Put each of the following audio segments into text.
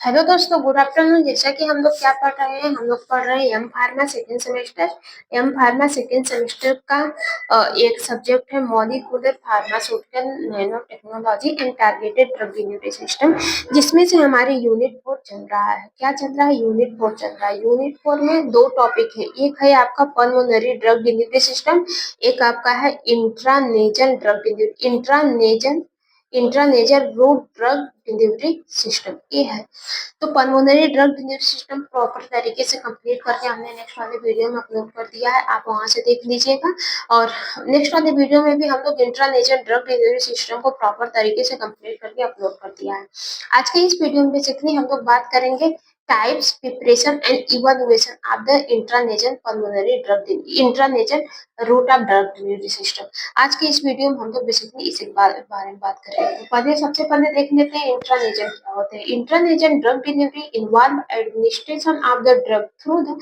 Hello दोस्तों, good afternoon. जैसा कि हम लोग क्या पढ़ रहे हैं, हम लोग पढ़ रहे हैं M pharma second semester. M pharma second semester का एक सब्जेक्ट है molecular pharmaceutical nano technology and targeted drug delivery system, जिसमें से हमारी यूनिट 4 चल रहा है। क्या चल रहा है? यूनिट 4 चल रहा है। यूनिट 4 में दो टॉपिक है। एक है आपका पल्मोनरी ड्रग डिलीवरी सिस्टम, एक आपका है intranasal drug delivery intranasal root drug delivery system, ये है। तो pulmonary drug delivery system proper तरीके से कंप्लीट करके हमने नेक्स्ट वाले वीडियो में अपलोड कर दिया है, आप वहां से देख लीजिएगा। और नेक्स्ट वाले वीडियो में भी हम लोग इंट्रानेजल ड्रग डिलीवरी सिस्टम को प्रॉपर तरीके से कंप्लीट करके अपलोड कर दिया है। आज के इस वीडियो में बेसिकली हम लोग बात करेंगे types, preparation and evaluation of the intranasal pulmonary drug intranasal root of drug delivery system. आज के इस वीडियो में हम लोग बेसिकली इसी बारे में बात करेंगे। तो पहले सबसे पहले देख लेते हैं इंट्रानेजल क्या होते हैं। Intranasal drug delivery involve administration of the drug through the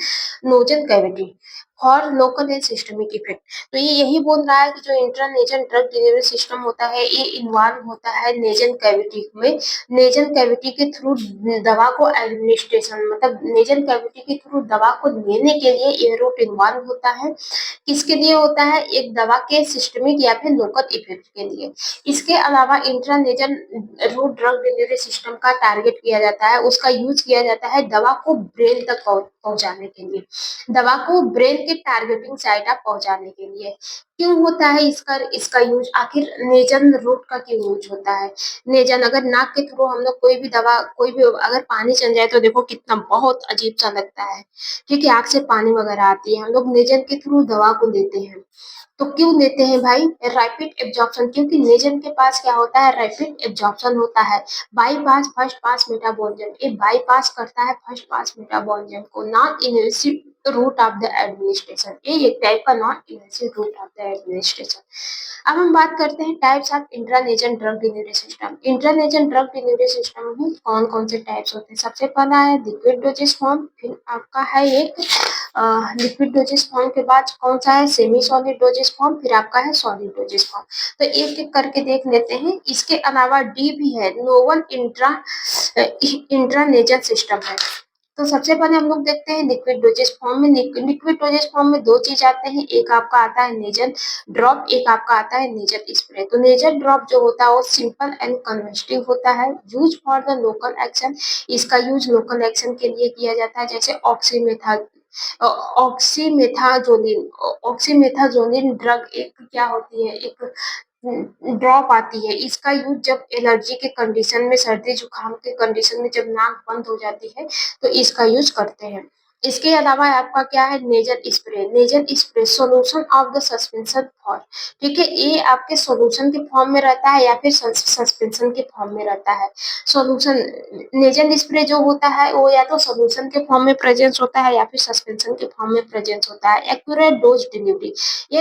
nozzle cavity for local and systemic effect. तो ये यही बोल रहा है कि जो इंट्रानेजल ड्रग डिलीवरी सिस्टम होता है ये इन्वॉल्व होता है नेजल कैविटी में। नेजल कैविटी के थ्रू दवा को एडमिनिस्ट्रेशन मतलब नेजल कैविटी के थ्रू दवा को लेने के लिए ये रूट इन्वॉल्व होता है। किसके लिए होता है? एक दवा के सिस्टमिक या फिर लोकल इफेक्ट के लिए। इसके अलावा intranasal root drug delivery system का टारगेट किया जाता है, उसका यूज किया जाता है दवा को ब्रेन तक पहुंचाने के लिए, दवा को ब्रेन के टारगेटिंग साइट तक पहुंचाने के लिए। क्यों होता है इसका यूज? आखिर नेजल रूट का क्यों यूज होता है? नेजल अगर नाक के थ्रू हम लोग कोई भी दवा कोई भी अगर पानी चल जाए तो देखो कितना बहुत अजीब सा लगता है, क्योंकि आंख से पानी वगैरह आती है। हम लोग नेजल के थ्रू दवा को लेते हैं, तो क्यों लेते हैं भाई? रैपिड एब्जॉर्प्शन, क्योंकि नेजन के पास क्या होता है? रैपिड एब्जॉर्प्शन होता है। बाईपास फर्स्ट पास मेटाबॉलिज्म, ये बाईपास करता है फर्स्ट पास मेटाबॉलिज्म को। Non invasive route of the administration, ये एक टाइप का non invasive route of the administration. अब हम बात करते हैं types of intranasal drug delivery system. Intranasal drug delivery system में कौन कौन से टाइप्स होते हैं? सबसे पहला है लिक्विड डोजेस फॉर्म, फिर आपका है एक लिक्विड डोजेस फॉर्म के बाद कौन सा है? सेमी सॉलिड डोजेस फॉर्म, फिर आपका है सॉलिड डोजेस फॉर्म। तो एक एक करके देख लेते हैं। इसके अलावा डी भी है, नोवल इंट्रानेजल सिस्टम है। तो सबसे पहले हम लोग देखते हैं लिक्विड डोजेस फॉर्म में। लिक्विड डोजेस फॉर्म में दो चीज आते हैं, एक आपका आता है नेजल ड्रॉप, एक आपका आता है नेजल स्प्रे। तो नेजल ड्रॉप जो होता है वो सिंपल एंड कन्वेस्टिव होता है, use for the local action. इसका यूज लोकल एक्शन के लिए किया जाता है, जैसे ऑक्सीमेथाजोलिन। ऑक्सीमेथाजोलिन ड्रग एक क्या होती है? एक ड्रॉप आती है। इसका यूज जब एलर्जी के कंडीशन में, सर्दी जुकाम के कंडीशन में जब नाक बंद हो जाती है तो इसका यूज करते हैं। इसके अलावा आपका क्या है? Nasal spray. Nasal spray solution of the suspension for, ठीक है, ये आपके सोल्यूशन के फॉर्म में रहता है या फिर सस्पेंशन के फॉर्म में रहता है। सोल्यूशन नेजल स्प्रे जो होता है वो या तो सोल्यूशन के फॉर्म में प्रेजेंस होता है या फिर सस्पेंशन के फॉर्म में प्रेजेंस होता है। एक्यूरेट डोज डिलीवरी, ये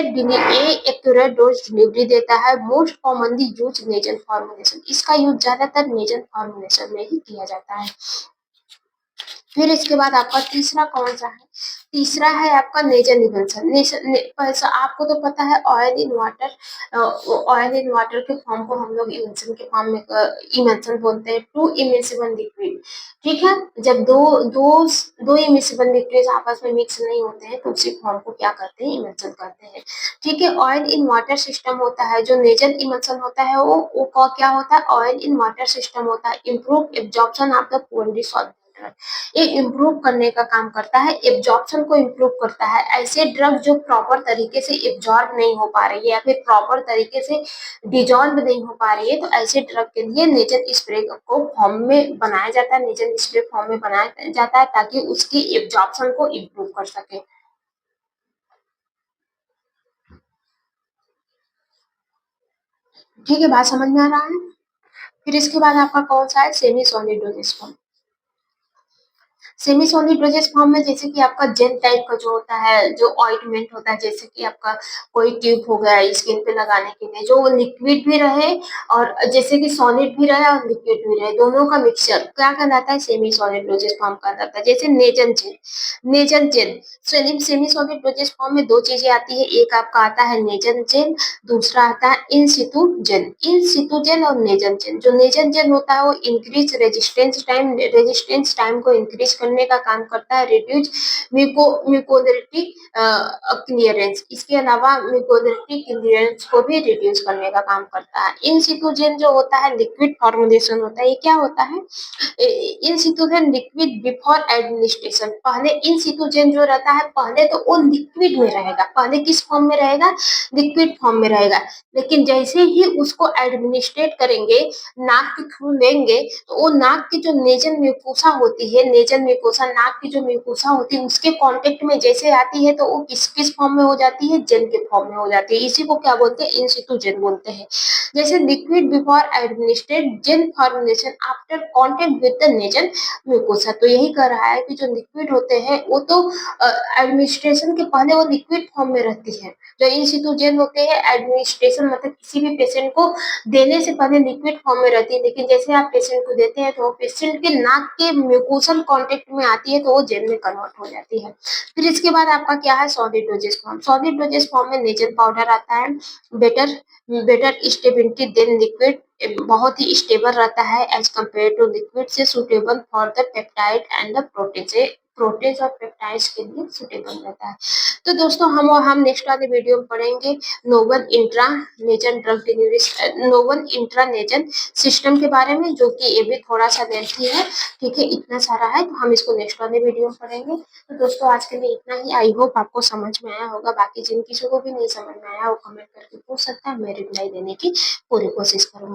एक्यूरेट डोज डिलीवरी देता है। Most commonly use nasal formulation, इसका यूज ज्यादातर नेजल फॉर्मुलेशन में ही किया जाता है। फिर इसके बाद आपका तीसरा कौन सा है? तीसरा है आपका नेजल इमल्सन। आपको तो पता है oil in water, oil in water के फॉर्म को हम लोग इमल्सन के फॉर्म में इमल्सन बोलते हैं। टू इमिसिबल लिक्विड, ठीक है, जब दो दो दो इमिसिबल लिक्विड आपस में मिक्स नहीं होते हैं तो उसी फॉर्म को क्या करते हैं? इमल्सन करते हैं, ठीक है। ऑयल इन वाटर सिस्टम होता है, जो नेजल इमल्सन होता है वो क्या होता है? ऑयल इन वाटर सिस्टम होता है। Improve absorption of the poorly solvent, ये इम्प्रूव करने का काम करता है, एब्जॉर्प्शन को इम्प्रूव करता है। ऐसे ड्रग जो प्रॉपर तरीके से एब्जॉर्ब नहीं हो पा रही है या फिर प्रॉपर तरीके से डिजॉल्व नहीं हो पा रही है, तो ऐसे ड्रग के लिए नेजल स्प्रे को फॉर्म में बनाया जाता है, नेजल स्प्रे फॉर्म में बनाया जाता है ताकि उसकी एब्जॉर्प्शन को इम्प्रूव कर सके। ठीक है, बात समझ में आ रहा है? फिर इसके बाद आपका कौन सा है? Semi solid doses form. Semi solid dosage form में जैसे कि आपका जेल टाइप का जो होता है, जो ऑइंटमेंट होता है, जैसे कि आपका कोई ट्यूब हो गया स्किन पे लगाने के लिए, जो लिक्विड भी रहे और जैसे कि सॉलिड भी रहे और लिक्विड भी रहे, दोनों का मिक्सचर क्या कहलाता है, सेमी सॉलिड डोजेज फॉर्म कहलाता है। जैसे nasal gel, nasal gel semi solid dosage form में दो चीजें आती है, एक आपका आता है नेजन जेल, दूसरा आता है इन सितु जेल। इन सितु जेल और नेजन जेल, जो नेजन जेल होता है वो इंक्रीज रेजिस्टेंस टाइम को इंक्रीज करने का काम करता है, रिड्यूस म्यूकोलरिटी क्लियरेंस, इसके अलावा म्यूकोलरिटी क्लियरेंस को भी रिड्यूस करने का काम करता है। इन सितु जेल जो होता है लिक्विड फॉर्मुलेशन होता है, ये क्या होता है, इन सितु जेल लिक्विड बिफोर एडमिनिस्ट्रेशन, पहले इन सितु जेल जो रहता है पहले तो वो लिक्विड में रहेगा, पहले किस फॉर्म में रहेगा, लिक्विड फॉर्म में रहेगा, लेकिन जैसे ही उसको एडमिनिस्ट्रेट करेंगे, नाक के थ्रू लेंगे, तो वो नाक की जो नेजल म्यूकोसा होती है, नेजल म्यूकोसा नाक की जो म्यूकोसा होती है उसके कांटेक्ट में जैसे आती है तो वो किस किस फॉर्म में हो जाती है, जेल के फॉर्म में हो जाती है। इसी को क्या बोलते हैं, इन सितु जेल बोलते हैं। जैसे liquid before administrate gel formulation after contact with the nasal mucosa, तो यही कह रहा है कि जो लिक्विड होते हैं वो तो एडमिनिस्ट्रेशन के पहले वो लिक्विड फॉर्म में रहती है, जो इन सितु जेल होते हैं एडमिनिस्ट्रेशन मतलब किसी भी पेशेंट को देने से पहले लिक्विड फॉर्म में रहती है, लेकिन जैसे आप पेशेंट को देते हैं तो पेशेंट के नाक के म्यूकोसल कांटेक्ट में आती है तो वो जेल में कन्वर्ट हो जाती है। फिर इसके बाद आपका क्या है, solid dosage form. Solid dosage form में नेजल पाउडर आता है, better better stability than liquid, बहुत ही स्टेबल रहता है एज कम्पेयर टू लिक्विड से, suitable for the peptide and the protein से, प्रोटीन और पेप्टाइड्स के लिए सुटेबल रहता है। तो दोस्तों हम नेक्स्ट वाले वीडियो में पढ़ेंगे novel intra nasion drug delivery, novel intra nasion system के बारे में, जो कि ये भी थोड़ा सा लेंथी है, ठीक है, इतना सारा है, तो हम इसको नेक्स्ट वाले वीडियो में पढ़ेंगे। तो दोस्तों आज के लिए इतना ही, आई होप आपको समझ में आया होगा, बाकी जिन किसी को भी नहीं समझ में आया वो कमेंट करके पूछ सकता है, मैं रिप्लाई देने की पूरी कोशिश करूंगी।